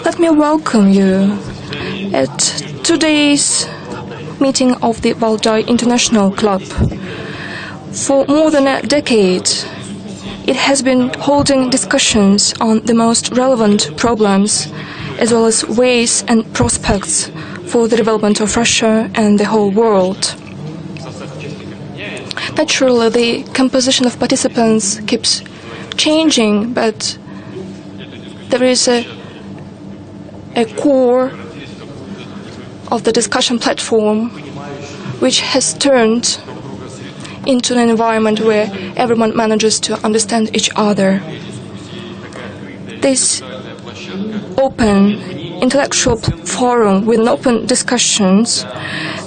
Let me welcome you at today's meeting of the Valdai International Club. For more than a decade, it has been holding discussions on the most relevant problems, as well as ways and prospects for the development of Russia and the whole world. Naturally, the composition of participants keeps changing, but there is a core of the discussion platform which has turned into an environment where everyone manages to understand each other. This open intellectual forum with open discussions,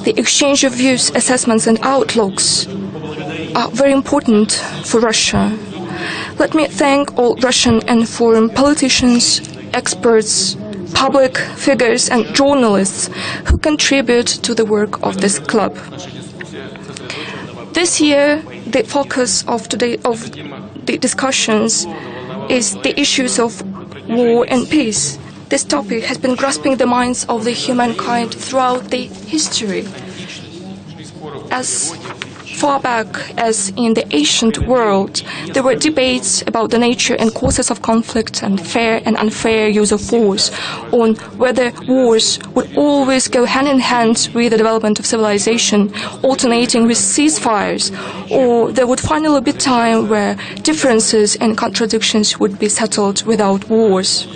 the exchange of views, assessments and outlooks are very important for Russia. Let me thank all Russian and foreign politicians, experts, public figures and journalists who contribute to the work of this club. This year, the focus of the discussions is the issues of war and peace. This topic has been grasping the minds of the humankind throughout the history. As far back as in the ancient world, there were debates about the nature and causes of conflict and fair and unfair use of force, on whether wars would always go hand in hand with the development of civilization, alternating with ceasefires, or there would finally be time where differences and contradictions would be settled without wars.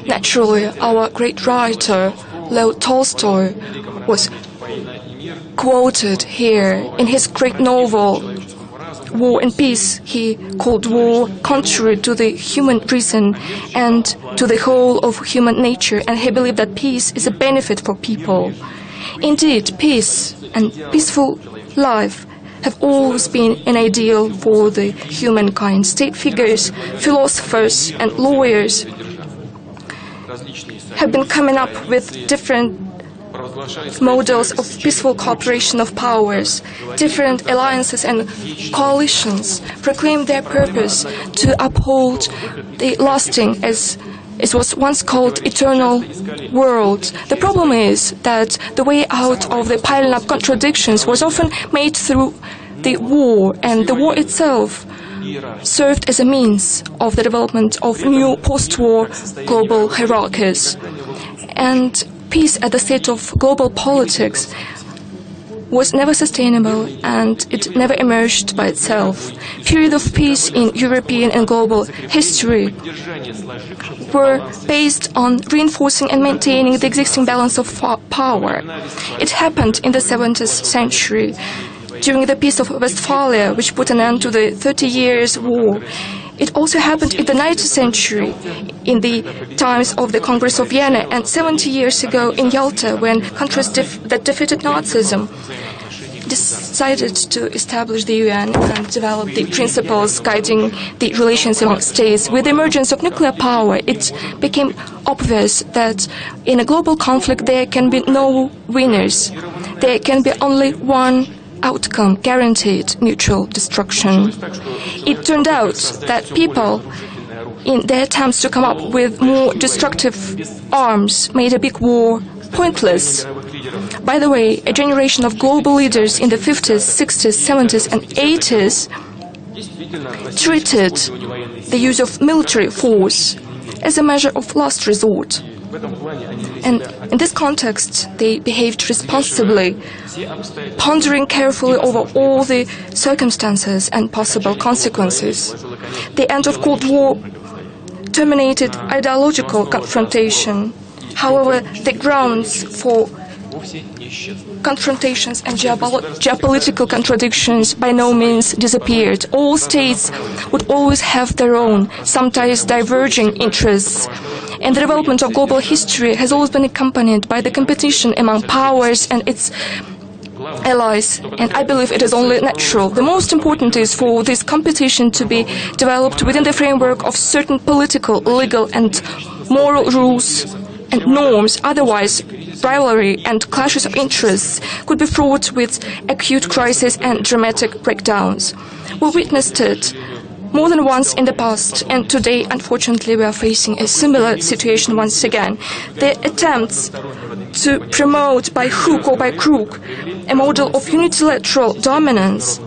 Naturally, our great writer, Leo Tolstoy, was quoted here in his great novel, War and Peace. He called war contrary to the human reason and to the whole of human nature, and he believed that peace is a benefit for people. Indeed, peace and peaceful life have always been an ideal for the humankind. State figures, philosophers and lawyers have been coming up with different models of peaceful cooperation of powers. Different alliances and coalitions proclaim their purpose to uphold the lasting, as it was once called, eternal world. The problem is that the way out of the piling up contradictions was often made through the war, and the war itself served as a means of the development of new post-war global hierarchies. And peace at the state of global politics was never sustainable, and it never emerged by itself. Periods of peace in European and global history were based on reinforcing and maintaining the existing balance of power. It happened in the 17th century, during the Peace of Westphalia, which put an end to the 30 Years' War. It also happened in the 19th century, in the times of the Congress of Vienna, and 70 years ago in Yalta, when countries that defeated Nazism decided to establish the UN and develop the principles guiding the relations among states. With the emergence of nuclear power, it became obvious that in a global conflict there can be no winners. There can be only one outcome: guaranteed mutual destruction. It turned out that people, in their attempts to come up with more destructive arms, made a big war pointless. By the way, a generation of global leaders in the 50s, 60s, 70s and 80s treated the use of military force as a measure of last resort. And in this context, they behaved responsibly, pondering carefully over all the circumstances and possible consequences. The end of Cold War terminated ideological confrontation. However, the grounds for confrontations and geopolitical contradictions by no means disappeared. All states would always have their own, sometimes diverging interests. And the development of global history has always been accompanied by the competition among powers and its allies, and I believe it is only natural. The most important is for this competition to be developed within the framework of certain political, legal and moral rules and norms. Otherwise, rivalry and clashes of interests could be fraught with acute crises and dramatic breakdowns. We witnessed it more than once in the past, and today, unfortunately, we are facing a similar situation once again. The attempts to promote by hook or by crook a model of unilateral dominance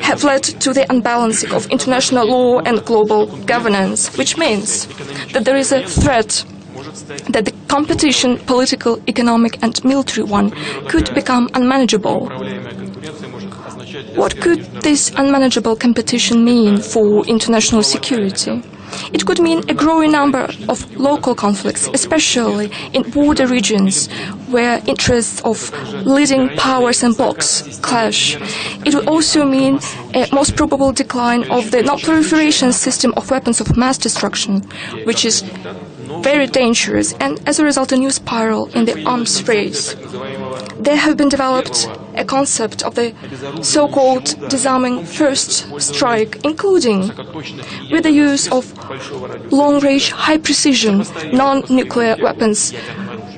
have led to the unbalancing of international law and global governance, which means that there is a threat that the competition, political, economic and military one, could become unmanageable. What could this unmanageable competition mean for international security? It could mean a growing number of local conflicts, especially in border regions where interests of leading powers and blocs clash. It would also mean a most probable decline of the non-proliferation system of weapons of mass destruction, which is very dangerous, and as a result a new spiral in the arms race. There have been developed a concept of the so-called disarming first strike, including with the use of long-range, high-precision, non-nuclear weapons,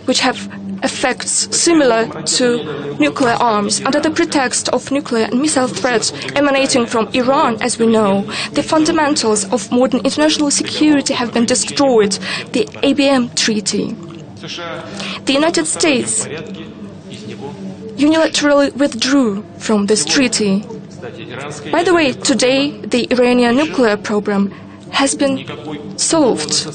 which have effects similar to nuclear arms. Under the pretext of nuclear and missile threats emanating from Iran, as we know, the fundamentals of modern international security have been destroyed, the ABM Treaty. The United States unilaterally withdrew from this treaty. By the way, today the Iranian nuclear program has been solved.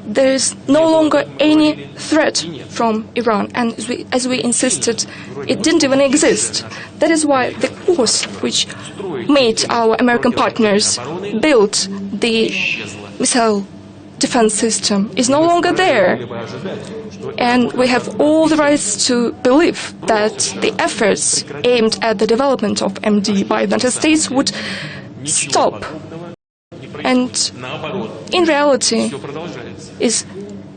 There is no longer any threat from Iran, and as we insisted, it didn't even exist. That is why the course which made our American partners build the missile defense system is no longer there. And we have all the rights to believe that the efforts aimed at the development of MD by the United States would stop. And in reality,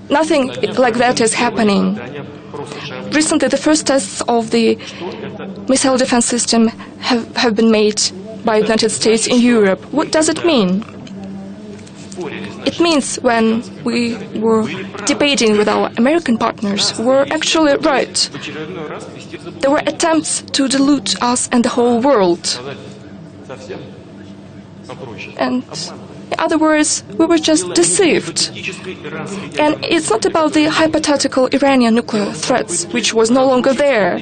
nothing like that is happening. Recently, the first tests of the missile defense system have been made by the United States in Europe. What does it mean? It means when we were debating with our American partners, we were actually right. There were attempts to delude us and the whole world. And in other words, we were just deceived. And it's not about the hypothetical Iranian nuclear threats, which was no longer there.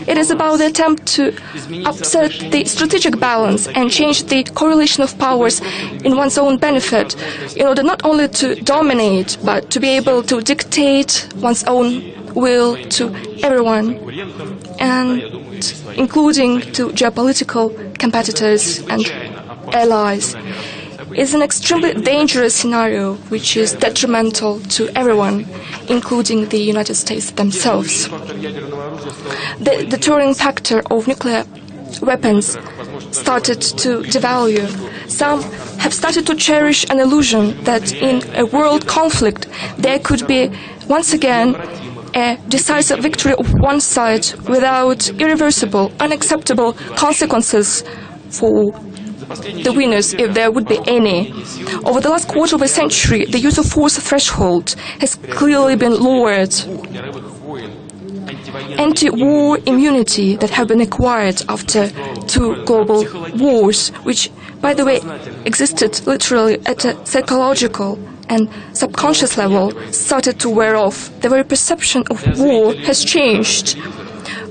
It is about the attempt to upset the strategic balance and change the correlation of powers in one's own benefit, in order not only to dominate, but to be able to dictate one's own will to everyone, and including to geopolitical competitors and allies. Is an extremely dangerous scenario which is detrimental to everyone, including the United States themselves. The deterring factor of nuclear weapons started to devalue. Some have started to cherish an illusion that in a world conflict there could be once again a decisive victory of one side without irreversible, unacceptable consequences for the winners, if there would be any. Over the last quarter of a century, the use of force threshold has clearly been lowered. Anti-war immunity that have been acquired after two global wars, which, by the way, existed literally at a psychological and subconscious level, started to wear off. The very perception of war has changed.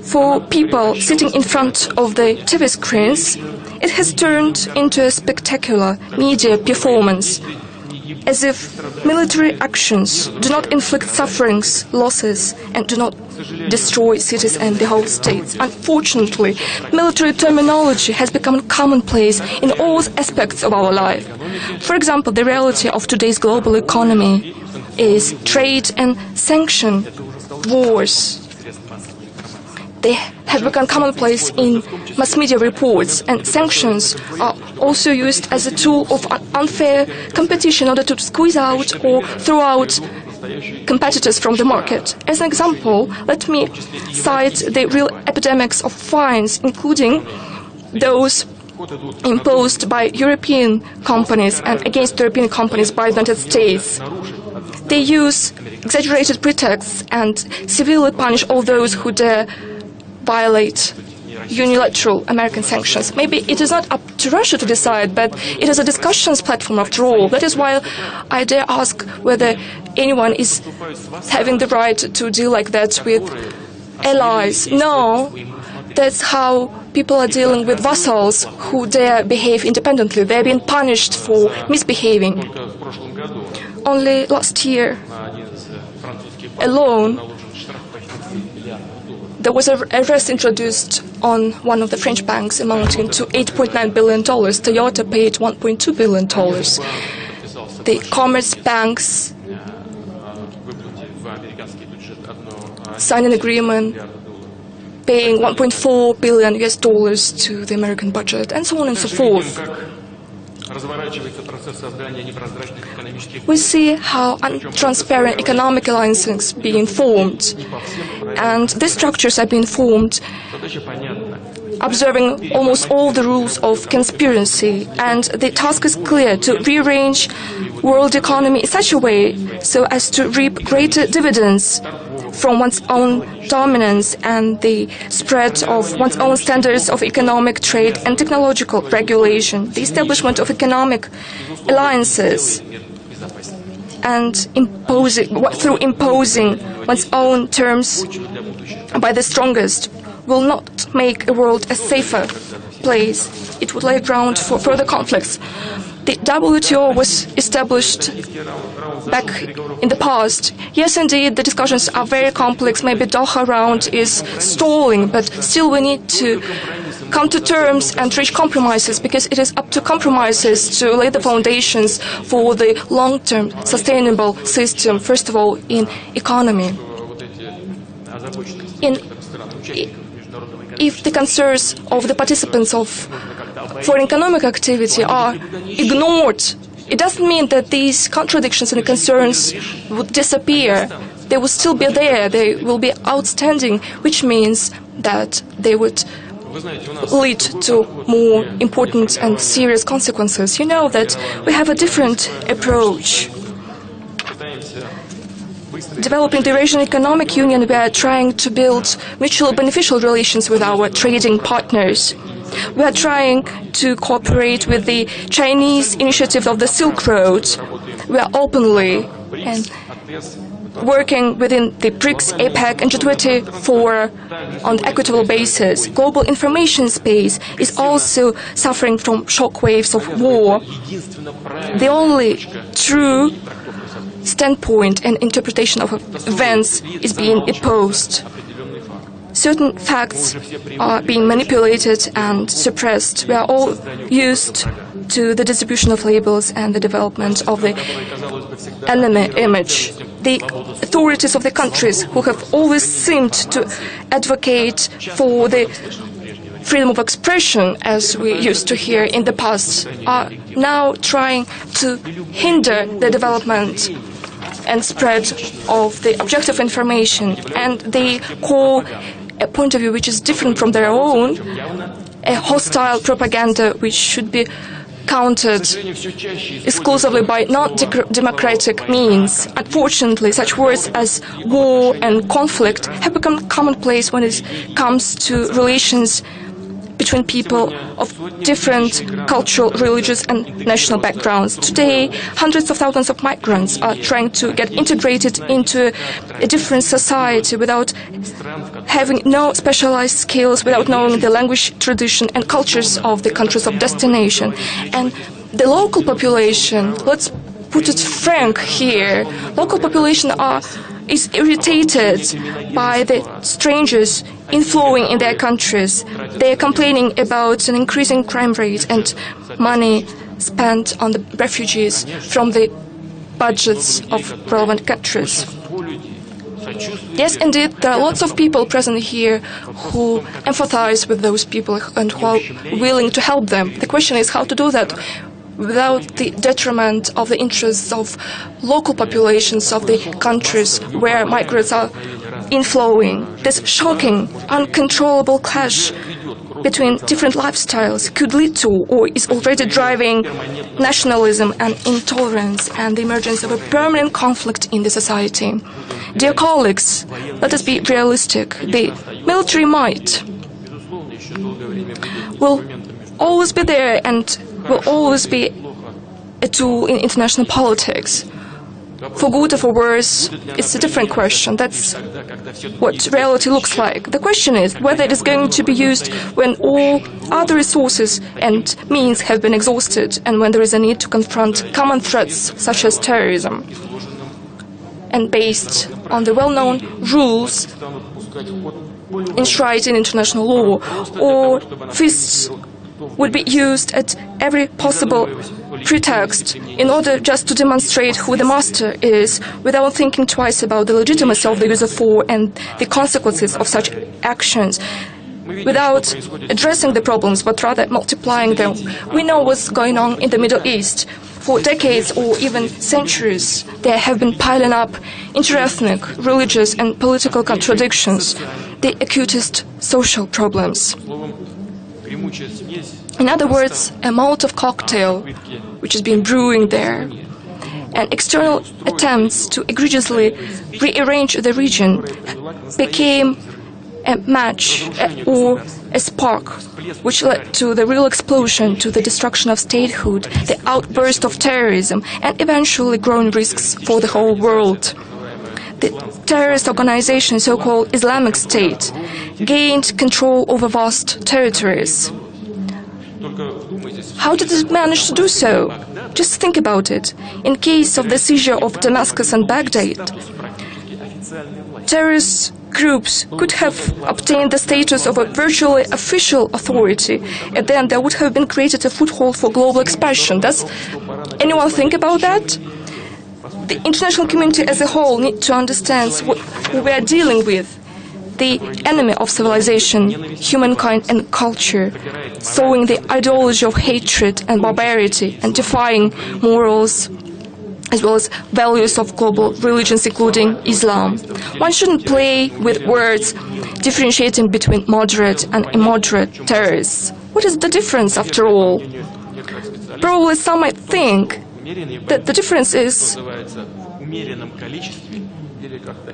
For people sitting in front of the TV screens, it has turned into a spectacular media performance, as if military actions do not inflict sufferings, losses, and do not destroy cities and the whole states. Unfortunately, military terminology has become commonplace in all aspects of our life. For example, the reality of today's global economy is trade and sanction wars. They have become commonplace in mass media reports, and sanctions are also used as a tool of unfair competition in order to squeeze out or throw out competitors from the market. As an example, let me cite the real epidemics of fines, including those imposed by European companies and against European companies by the United States. They use exaggerated pretexts and severely punish all those who dare violate unilateral American sanctions. Maybe it is not up to Russia to decide, but it is a discussions platform after all. That is why I dare ask whether anyone is having the right to deal like that with allies. No, that's how people are dealing with vassals who dare behave independently. They are being punished for misbehaving. Only last year alone, there was an arrest introduced on one of the French banks amounting to $8.9 billion. Toyota paid $1.2 billion. The commerce banks signed an agreement paying $1.4 billion to the American budget, and so on and so forth. We see how untransparent economic alliances being formed, and these structures are being formed observing almost all the rules of conspiracy, and the task is clear: to rearrange world economy in such a way so as to reap greater dividends from one's own dominance and the spread of one's own standards of economic, trade and technological regulation, the establishment of economic alliances, and through imposing one's own terms by the strongest will not make a world a safer place. It would lay ground for further conflicts. The WTO was established back in the past. Yes, indeed, the discussions are very complex. Maybe Doha round is stalling, but still we need to come to terms and reach compromises, because it is up to compromises to lay the foundations for the long-term sustainable system, first of all in economy. If the concerns of the participants of foreign economic activity are ignored, it doesn't mean that these contradictions and concerns would disappear. They will still be there, they will be outstanding, which means that they would lead to more important and serious consequences. You know that we have a different approach. Developing the Eurasian Economic Union, we are trying to build mutually beneficial relations with our trading partners. We are trying to cooperate with the Chinese initiative of the Silk Road. We are openly and working within the BRICS, APEC and G20 on an equitable basis. Global information space is also suffering from shockwaves of war. The only true standpoint and interpretation of events is being imposed. Certain facts are being manipulated and suppressed. We are all used to the distribution of labels and the development of the enemy image. The authorities of the countries who have always seemed to advocate for the freedom of expression, as we used to hear in the past, are now trying to hinder the development and spread of the objective information, and they call a point of view which is different from their own a hostile propaganda which should be countered exclusively by non-democratic means. Unfortunately, such words as war and conflict have become commonplace when it comes to relations between people of different cultural, religious and national backgrounds. Today, hundreds of thousands of migrants are trying to get integrated into a different society without having no specialized skills, without knowing the language, tradition and cultures of the countries of destination. And the local population, let's put it frank here, local population is irritated by the strangers inflowing in their countries. They are complaining about an increasing crime rate and money spent on the refugees from the budgets of relevant countries. Yes, indeed, there are lots of people present here who empathize with those people and who are willing to help them. The question is how to do that without the detriment of the interests of local populations of the countries where migrants are inflowing. This shocking, uncontrollable clash between different lifestyles could lead to, or is already driving, nationalism and intolerance and the emergence of a permanent conflict in the society. Dear colleagues, let us be realistic. The military might will always be there and will always be a tool in international politics. For good or for worse, it's a different question. That's what reality looks like. The question is whether it is going to be used when all other resources and means have been exhausted and when there is a need to confront common threats such as terrorism. And based on the well-known rules enshrined in international law, or fists would be used at every possible pretext in order just to demonstrate who the master is, without thinking twice about the legitimacy of the use of force and the consequences of such actions, without addressing the problems but rather multiplying them. We know what's going on in the Middle East. For decades or even centuries, there have been piling up interethnic, religious and political contradictions, the acutest social problems. In other words, a Molotov cocktail which has been brewing there, and external attempts to egregiously rearrange the region became a match or a spark which led to the real explosion, to the destruction of statehood, the outburst of terrorism, and eventually growing risks for the whole world. The terrorist organization, so-called Islamic State, gained control over vast territories. How did it manage to do so? Just think about it. In case of the seizure of Damascus and Baghdad, terrorist groups could have obtained the status of a virtually official authority, and then there would have been created a foothold for global expansion. Does anyone think about that? The international community as a whole needs to understand what we are dealing with. The enemy of civilization, humankind and culture, sowing the ideology of hatred and barbarity and defying morals as well as values of global religions, including Islam. One shouldn't play with words, differentiating between moderate and immoderate terrorists. What is the difference, after all? Probably some might think that the difference is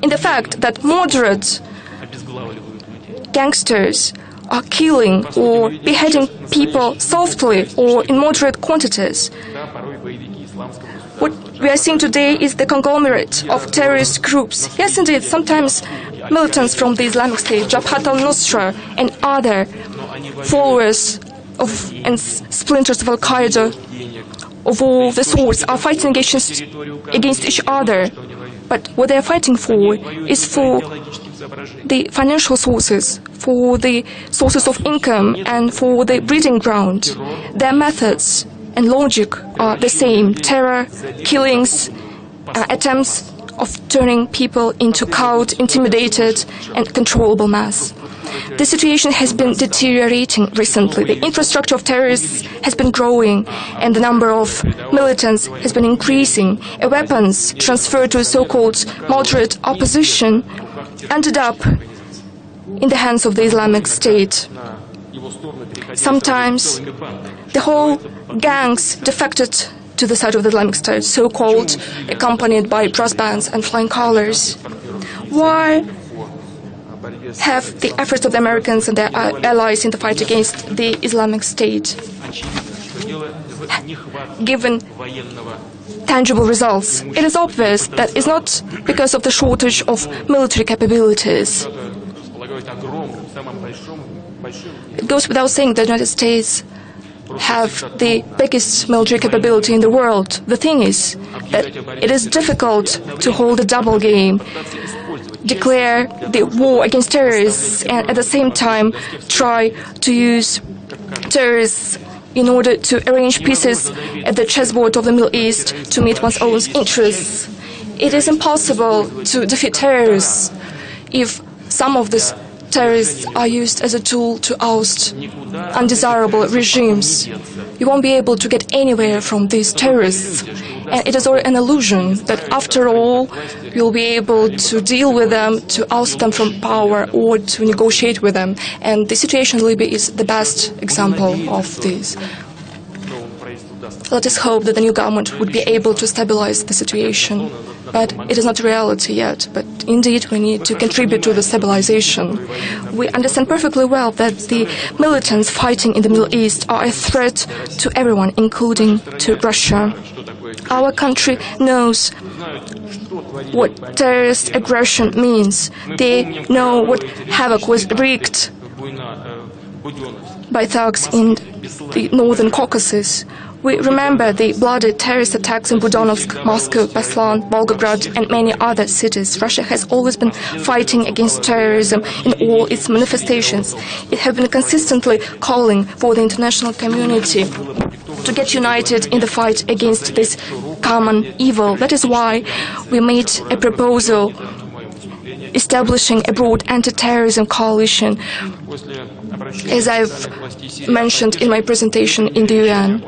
in the fact that moderate gangsters are killing or beheading people softly or in moderate quantities. What we are seeing today is the conglomerate of terrorist groups. Yes, indeed, sometimes militants from the Islamic State, Jabhat al-Nusra, and other followers of and splinters of Al-Qaeda of all the sorts are fighting against each other. But what they are fighting for is for the financial sources, for the sources of income, and for the breeding ground. Their methods and logic are the same: terror, killings, attempts of turning people into cowed, intimidated, and controllable mass. The situation has been deteriorating recently. The infrastructure of terrorists has been growing, and the number of militants has been increasing. Weapons transferred to so-called moderate opposition ended up in the hands of the Islamic State. Sometimes the whole gangs defected to the side of the Islamic State, so-called, accompanied by brass bands and flying colors. Why have the efforts of the Americans and their allies in the fight against the Islamic State given tangible results? It is obvious that it's not because of the shortage of military capabilities. It goes without saying that the United States have the biggest military capability in the world. The thing is that it is difficult to hold a double game, declare the war against terrorists, and at the same time try to use terrorists in order to arrange pieces at the chessboard of the Middle East to meet one's own interests. It is impossible to defeat terrorists if some of these terrorists are used as a tool to oust undesirable regimes. You won't be able to get anywhere from these terrorists. And it is an illusion that after all you'll be able to deal with them, to oust them from power, or to negotiate with them. And the situation in Libya is the best example of this. Let us hope that the new government would be able to stabilize the situation. But it is not a reality yet. But indeed, we need to contribute to the stabilization. We understand perfectly well that the militants fighting in the Middle East are a threat to everyone, including to Russia. Our country knows what terrorist aggression means. They know what havoc was wreaked by thugs in the northern Caucasus. We remember the bloody terrorist attacks in Budanovsk, Moscow, Beslan, Volgograd and many other cities. Russia has always been fighting against terrorism in all its manifestations. It has been consistently calling for the international community to get united in the fight against this common evil. That is why we made a proposal establishing a broad anti-terrorism coalition, as I've mentioned in my presentation in the UN.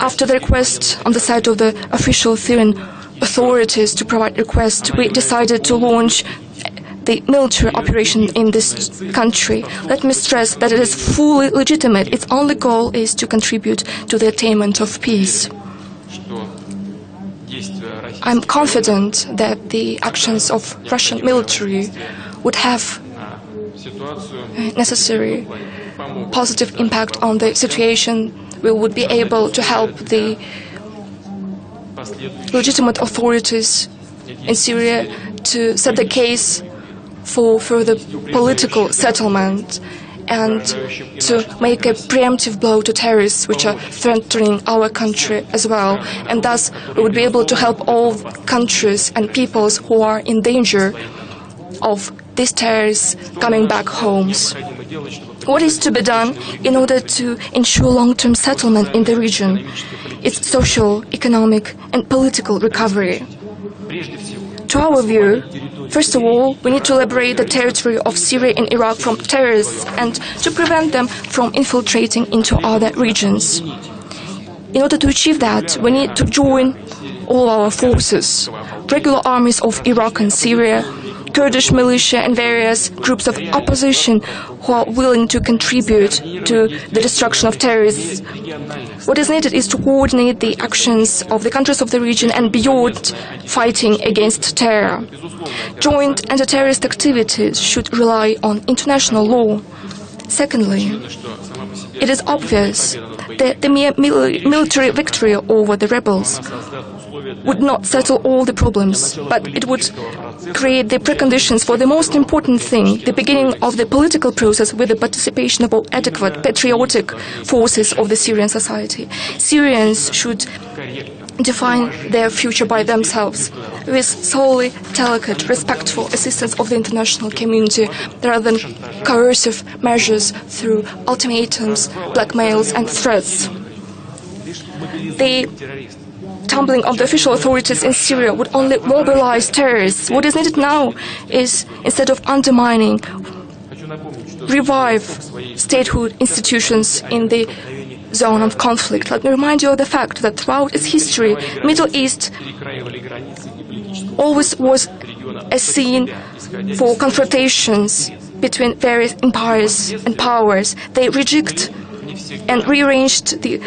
After the request on the side of the official Syrian authorities to provide request, we decided to launch the military operation in this country. Let me stress that it is fully legitimate. Its only goal is to contribute to the attainment of peace. I'm confident that the actions of Russian military would have necessary positive impact on the situation. We would be able to help the legitimate authorities in Syria to set the case for further political settlement and to make a preemptive blow to terrorists which are threatening our country as well. And thus we would be able to help all countries and peoples who are in danger of these terrorists coming back homes. What is to be done in order to ensure long-term settlement in the region? Its social, economic and political recovery. To our view, first of all, we need to liberate the territory of Syria and Iraq from terrorists and to prevent them from infiltrating into other regions. In order to achieve that, we need to join all our forces, regular armies of Iraq and Syria, Kurdish militia and various groups of opposition who are willing to contribute to the destruction of terrorists. What is needed is to coordinate the actions of the countries of the region and beyond fighting against terror. Joint anti-terrorist activities should rely on international law. Secondly, it is obvious that the mere military victory over the rebels would not settle all the problems, but it would create the preconditions for the most important thing, the beginning of the political process with the participation of all adequate, patriotic forces of the Syrian society. Syrians should define their future by themselves, with solely delicate, respectful assistance of the international community, rather than coercive measures through ultimatums, blackmails and threats. The tumbling of the official authorities in Syria would only mobilize terrorists. What is needed now is, instead of undermining, revive statehood institutions in the zone of conflict. Let me remind you of the fact that throughout its history, Middle East always was a scene for confrontations between various empires and powers. They rejigged and rearranged the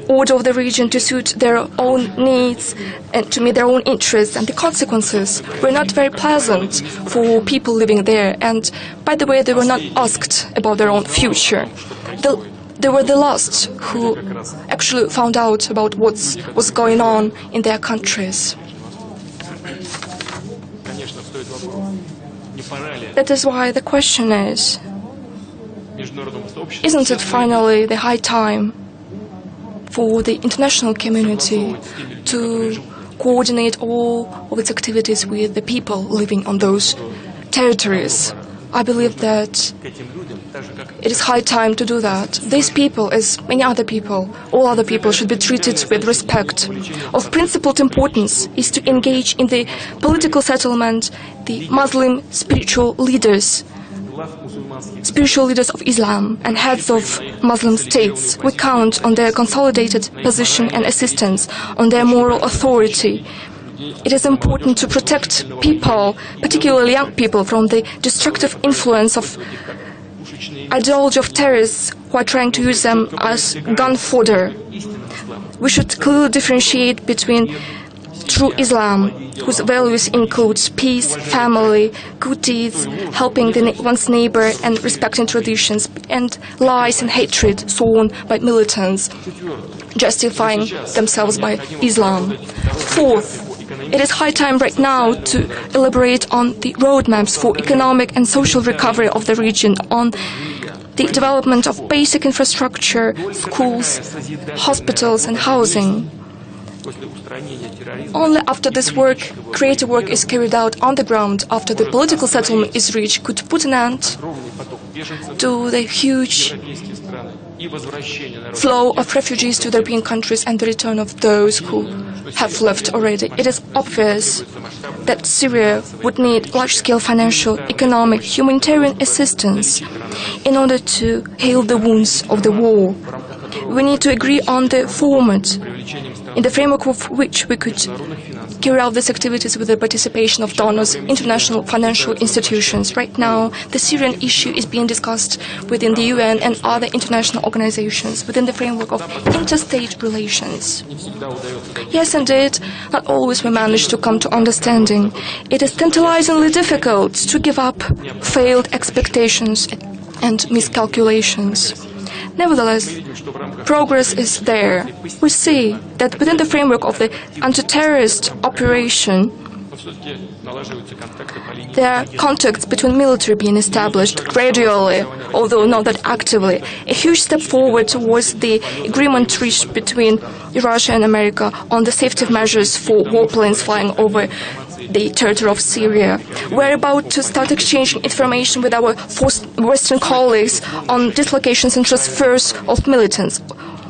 order of the region to suit their own needs and to meet their own interests, and the consequences were not very pleasant for people living there. And by the way, they were not asked about their own future. They were the last who actually found out about what's going on in their countries. That is why the question is, isn't it finally the high time for the international community to coordinate all of its activities with the people living on those territories? I believe that it is high time to do that. These people, as many other people, all other people, should be treated with respect. Of principled importance is to engage in the political settlement the Muslim spiritual leaders of Islam and heads of Muslim states. We count on their consolidated position and assistance, on their moral authority. It is important to protect people, particularly young people, from the destructive influence of ideology of terrorists who are trying to use them as gun fodder. We should clearly differentiate between true Islam, whose values includes peace, family, good deeds, helping one's neighbor and respecting traditions, and lies and hatred sown by militants, justifying themselves by Islam. Fourth, it is high time right now to elaborate on the roadmaps for economic and social recovery of the region, on the development of basic infrastructure, schools, hospitals and housing. Only after this work, creative work is carried out on the ground, after the political settlement is reached, could put an end to the huge flow of refugees to the European countries and the return of those who have left already. It is obvious that Syria would need large-scale financial, economic, humanitarian assistance in order to heal the wounds of the war. We need to agree on the format, in the framework of which we could carry out these activities with the participation of donors, international financial institutions. Right now, the Syrian issue is being discussed within the UN and other international organizations within the framework of interstate relations. Yes, indeed, not always we manage to come to understanding. It is tantalizingly difficult to give up failed expectations and miscalculations. Nevertheless, progress is there. We see that within the framework of the anti-terrorist operation, there are contacts between military being established gradually, although not that actively. A huge step forward towards the agreement reached between Russia and America on the safety measures for warplanes flying over the territory of Syria. We're about to start exchanging information with our Western colleagues on dislocations and transfers of militants.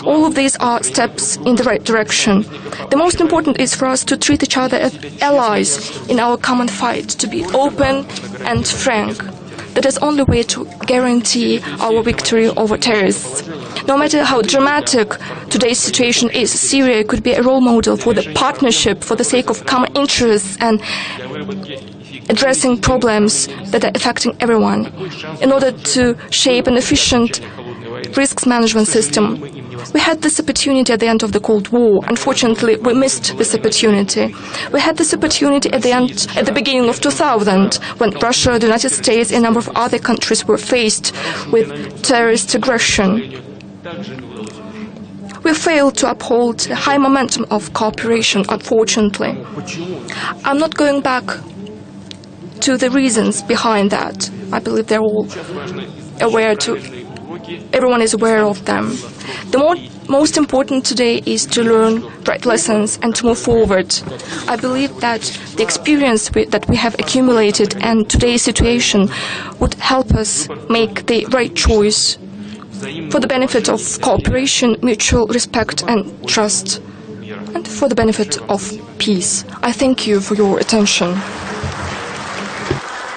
All of these are steps in the right direction. The most important is for us to treat each other as allies in our common fight, to be open and frank. That is the only way to guarantee our victory over terrorists. No matter how dramatic today's situation is, Syria could be a role model for the partnership for the sake of common interests and addressing problems that are affecting everyone, in order to shape an efficient risk management system. We had this opportunity at the end of the Cold War. Unfortunately, we missed this opportunity. We had this opportunity at the beginning of 2000, when Russia, the United States, and a number of other countries were faced with terrorist aggression. We failed to uphold the high momentum of cooperation, unfortunately. I'm not going back to the reasons behind that. I believe they're all everyone is aware of them. The most important today is to learn right lessons and to move forward. I believe that the experience that we have accumulated and today's situation would help us make the right choice for the benefit of cooperation, mutual respect and trust, and for the benefit of peace. I thank you for your attention.